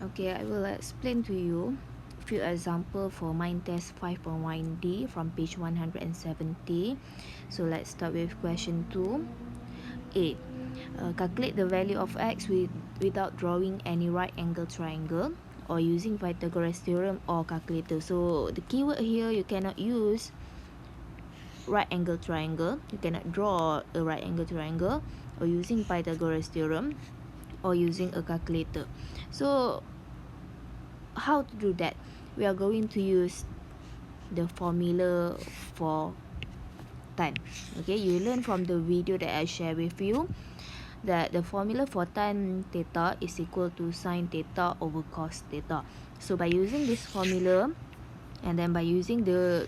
Okay, I will explain to you a few examples for mind test 5.1D from page 170. So let's start with question 2. A. Calculate the value of x without drawing any right angle triangle or using Pythagoras theorem or calculator. So the keyword here, you cannot use right angle triangle. You cannot draw a right angle triangle or using Pythagoras theorem or using a calculator. So how to do that? We are going to use the formula for tan. Okay, you learn from the video that I share with you that the formula for tan theta is equal to sine theta over cos theta. So by using this formula and then by using the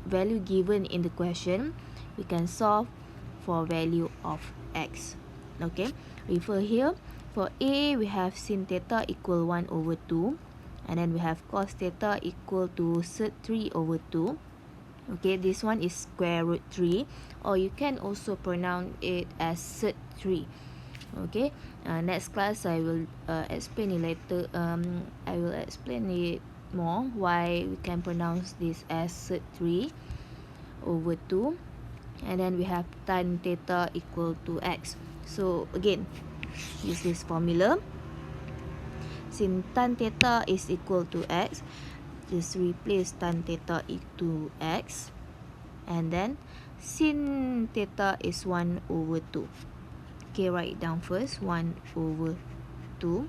value given in the question, we can solve for value of x. Okay, refer here. For A, we have sin theta equal 1 over 2. And then we have cos theta equal to sec 3 over 2. Okay, this one is square root 3. Or you can also pronounce it as sec 3. Okay, next class I will explain it later. I will explain it more why we can pronounce this as sec 3 over 2. And then we have tan theta equal to x. So again, use this formula. Sin tan theta is equal to x. Just replace tan theta into x. And then sin theta is 1 over 2. Okay, write it down first. 1 over 2.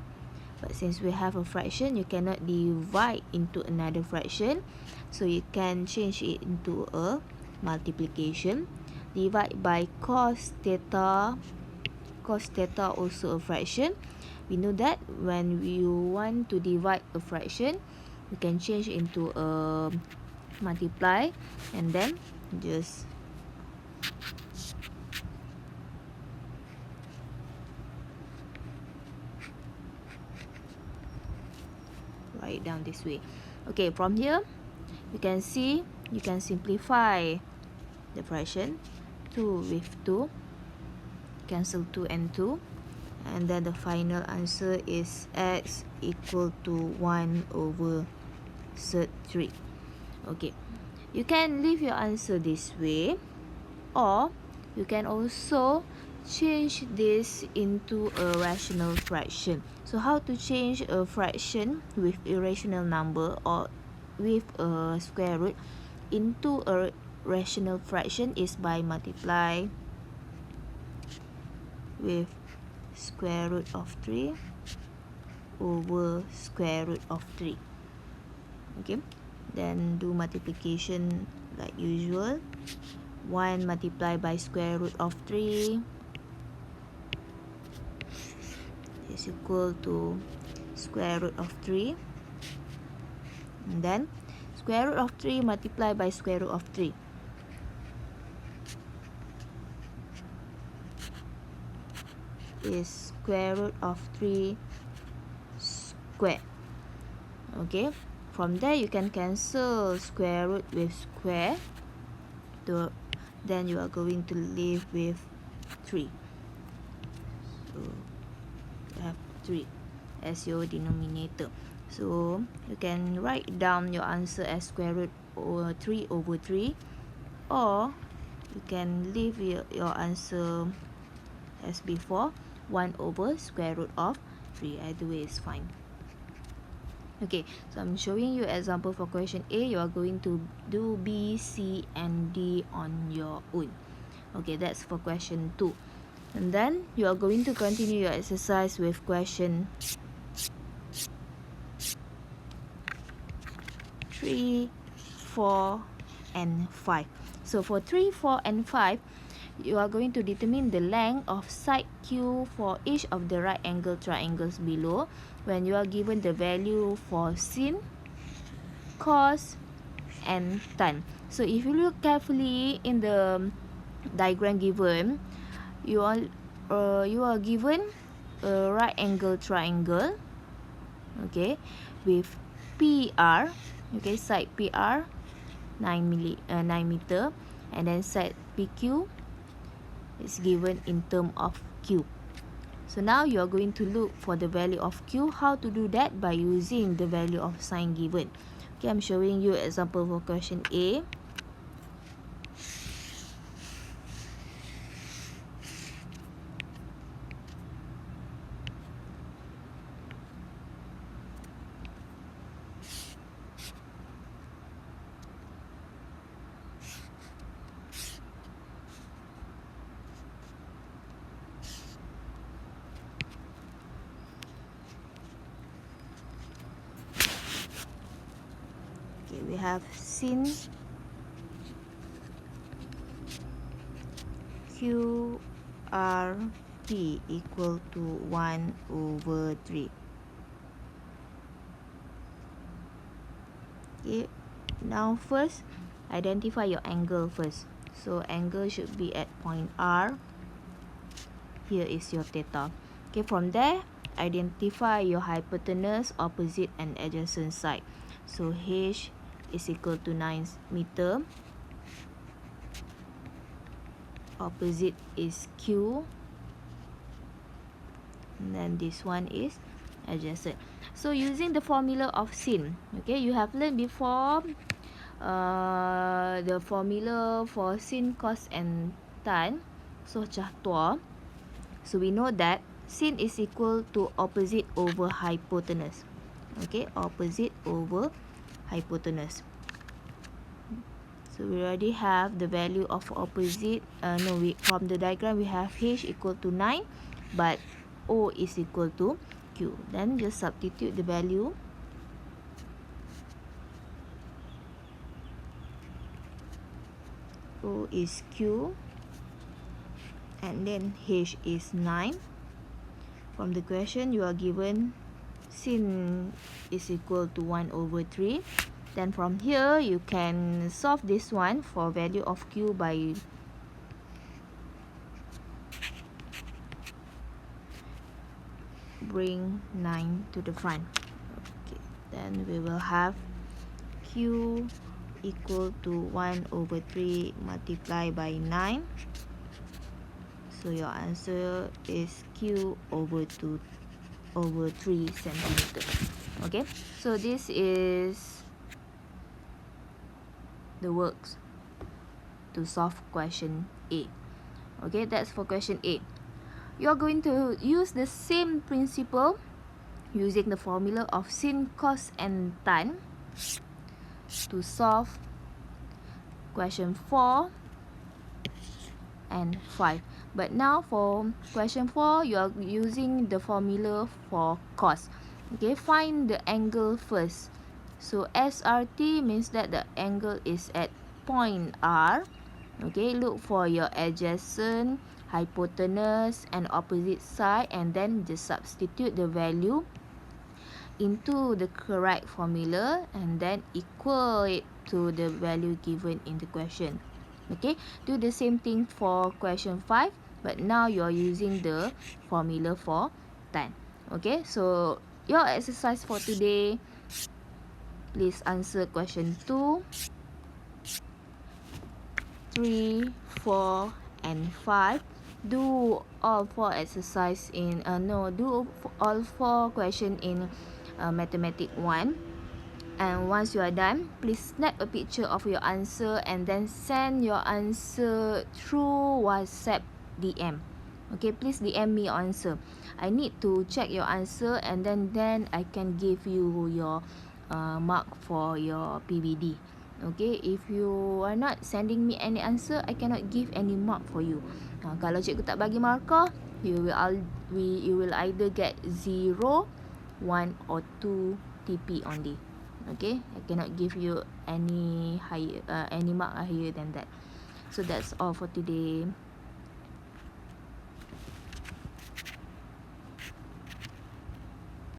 But since we have a fraction, you cannot divide into another fraction. So you can change it into a multiplication. Divide by cos theta. Cos theta also a fraction. We know that when you want to divide a fraction, we can change into a multiply and then just write it down this way. Okay, from here you can see you can simplify the fraction. 2 with 2, cancel 2 and 2, and then the final answer is x equal to 1 over sec 3. Okay, you can leave your answer this way, or you can also change this into a rational fraction. So how to change a fraction with irrational number or with a square root into a rational fraction is by multiply with square root of 3 over square root of 3. Okay, then do multiplication like usual. 1 multiplied by square root of 3 is equal to square root of 3. And then square root of 3 multiplied by square root of 3 is square root of 3 square. Okay, from there you can cancel square root with square. Then you are going to leave with 3. So you have 3 as your denominator. So you can write down your answer as square root over 3 over 3, or you can leave your answer as before, 1 over square root of 3. Either way is fine. Okay, so I'm showing you example for question A. You are going to do B, C, and D on your own. Okay, that's for question 2. And then you are going to continue your exercise with question 3, 4, and 5. So for 3, 4, and 5, you are going to determine the length of side Q for each of the right angle triangles below when you are given the value for sin, cos, and tan. So if you look carefully in the diagram given, you are given a right angle triangle, okay, with PR, okay, side PR 9 meter, and then side PQ is given in term of cube. So now you are going to look for the value of Q. How to do that? By using the value of sign given. Okay, I'm showing you example for question A. Okay, we have sin QRT equal to 1/3. Okay, now first identify your angle first. So angle should be at point R. Here is your theta. Okay, from there identify your hypotenuse, opposite and adjacent side. So H is equal to 9 meter. Opposite is Q, and then this one is adjacent. So using the formula of sin, okay, you have learned before the formula for sin, cos and tan. So cah tua. So we know that sin is equal to opposite over hypotenuse. Okay, opposite over hypotenuse. So we already have the value of opposite. From the diagram we have H equal to 9, but O is equal to Q. Then just substitute the value. O is Q, and then H is 9. From the question you are given sin is equal to 1/3. Then from here you can solve this one for value of Q by bring 9 to the front. Okay, then we will have Q equal to 1/3 multiplied by 9. So your answer is Q over 3 centimeter. Okay, so this is the works to solve question A. Okay, that's for question A. You're going to use the same principle using the formula of sin, cos and tan to solve question 4 and 5. But now for question 4, you are using the formula for cos. Okay, find the angle first. So SRT means that the angle is at point R. Okay, look for your adjacent, hypotenuse and opposite side, and then just substitute the value into the correct formula and then equal it to the value given in the question. Okay, do the same thing for question 5, but now you're using the formula for tan. Okay, so your exercise for today, please answer question 2, 3, 4 and 5. Do all 4 exercise in do all 4 question in mathematics 1. And once you are done, please snap a picture of your answer and then send your answer through WhatsApp DM. Okay, please DM me your answer. I need to check your answer, and then I can give you your mark for your PBD. Okay, if you are not sending me any answer, I cannot give any mark for you. Kalau cikgu tak bagi markah, you will either get 0, 1 or 2 TP only. Okay, I cannot give you any higher any mark higher than that. So that's all for today.